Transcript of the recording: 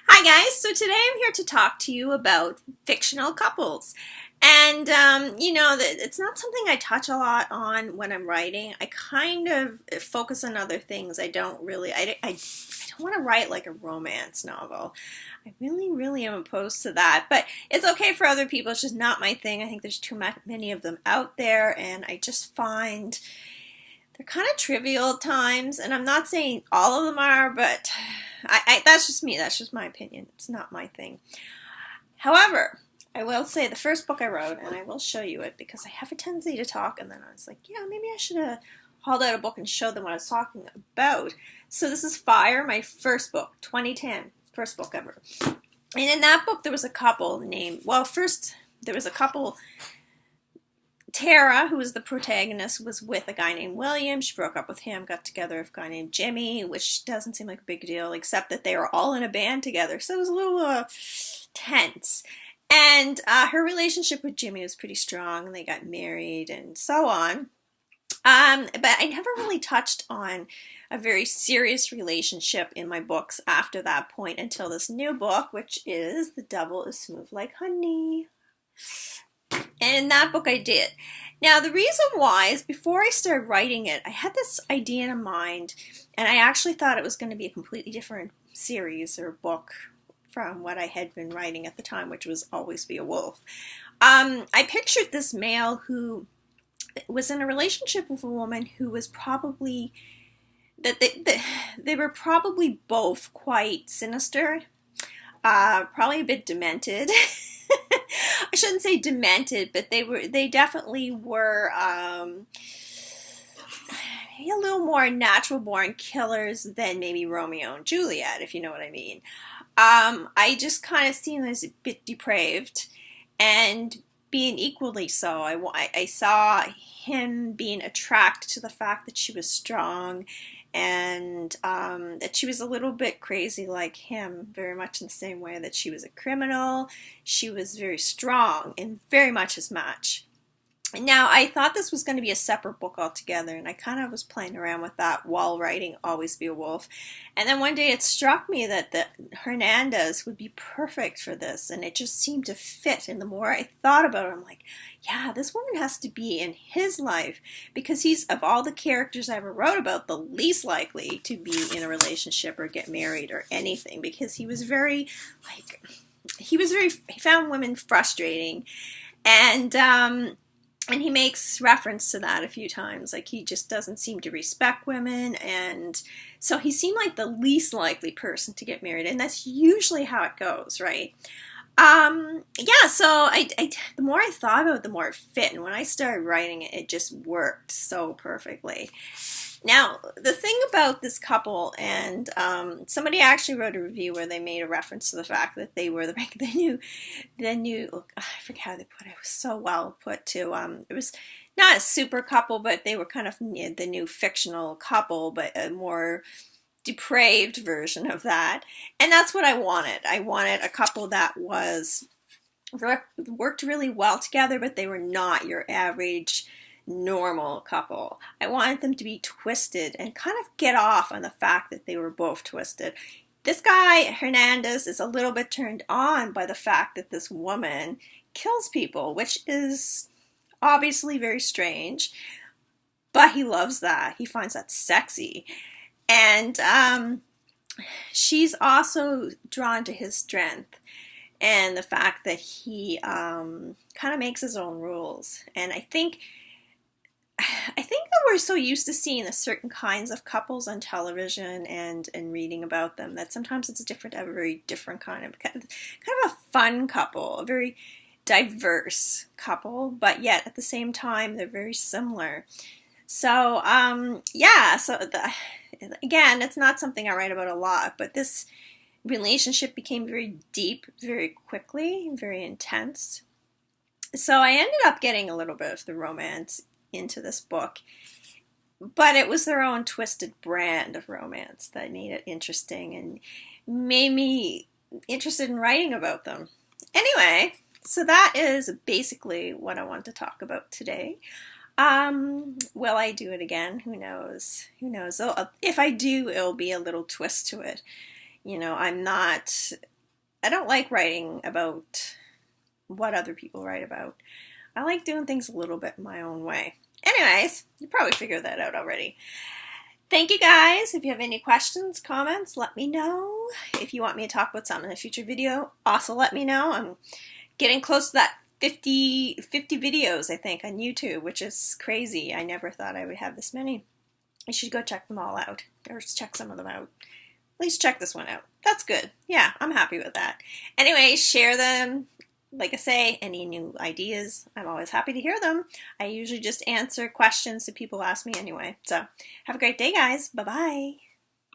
Hi guys, so today I'm here to talk to you about fictional couples. And, it's not something I touch a lot on when I'm writing. I kind of focus on other things. I don't want to write like a romance novel. I really am opposed to that. But it's okay for other people. It's just not my thing. I think there's many of them out there, and I just find they're kind of trivial at times, and I'm not saying all of them are, but that's just me. That's just my opinion. It's not my thing. However, I will say the first book I wrote, and I will show you it because I have a tendency to talk, and then I was like, yeah, maybe I should have hauled out a book and showed them what I was talking about. So this is Fire, my first book, 2010, first book ever. And in that book, there was a couple first there was a couple. Tara, who was the protagonist, was with a guy named William. She broke up with him, got together with a guy named Jimmy, which doesn't seem like a big deal, except that they were all in a band together. So it was a little tense. And her relationship with Jimmy was pretty strong, and they got married and so on. But I never really touched on a very serious relationship in my books after that point until this new book, which is The Devil is Smooth Like Honey. And in that book I did. Now the reason why is before I started writing it, I had this idea in mind, and I actually thought it was going to be a completely different series or book from what I had been writing at the time, which was Always Be a Wolf. I pictured this male who was in a relationship with a woman who was probably, they were probably both quite sinister, probably a bit demented. I shouldn't say demented, but they definitely were maybe a little more natural born killers than maybe Romeo and Juliet, if you know what I mean. I just kind of seen them as a bit depraved and being equally so. I saw him being attracted to the fact that she was strong and that she was a little bit crazy like him, very much in the same way that she was a criminal. She was very strong and very much his match. Now, I thought this was going to be a separate book altogether, and I kind of was playing around with that while writing Always Be a Wolf. And then one day it struck me that the Hernandez would be perfect for this, and it just seemed to fit. And the more I thought about it, I'm like, yeah, this woman has to be in his life, because he's, of all the characters I ever wrote about, the least likely to be in a relationship or get married or anything, because he found women frustrating, and he makes reference to that a few times. Like, he just doesn't seem to respect women. And so he seemed like the least likely person to get married. And that's usually how it goes, right? So the more I thought about it, the more it fit. And when I started writing it, it just worked so perfectly. Now, the thing about this couple, and somebody actually wrote a review where they made a reference to the fact that they were the new, I forget how they put it. It was so well put too. It was not a super couple, but they were kind of the new fictional couple, but a more depraved version of that. And that's what I wanted. I wanted a couple that worked really well together, but they were not your average normal couple. I wanted them to be twisted and kind of get off on the fact that they were both twisted. This guy, Hernandez, is a little bit turned on by the fact that this woman kills people, which is obviously very strange, but he loves that. He finds that sexy. And she's also drawn to his strength and the fact that he kind of makes his own rules. And I think that we're so used to seeing a certain kinds of couples on television and reading about them that sometimes it's a very different kind of a fun couple, a very diverse couple, but yet at the same time they're very similar. So again, it's not something I write about a lot, but this relationship became very deep very quickly, very intense. So I ended up getting a little bit of the romance into this book, but it was their own twisted brand of romance that made it interesting and made me interested in writing about them. Anyway, so that is basically what I want to talk about today. Will I do it again? Who knows? If I do, it'll be a little twist to it. You know, I don't like writing about what other people write about. I like doing things a little bit my own way. Anyways, you probably figured that out already. Thank you guys. If you have any questions, comments, let me know. If you want me to talk about something in a future video, also let me know. I'm getting close to that 50 videos, I think, on YouTube, which is crazy. I never thought I would have this many. You should go check them all out, or check some of them out. At least check this one out. That's good. Yeah, I'm happy with that. Anyway, share them. Like I say, any new ideas, I'm always happy to hear them. I usually just answer questions that people ask me anyway. So, have a great day, guys. Bye-bye.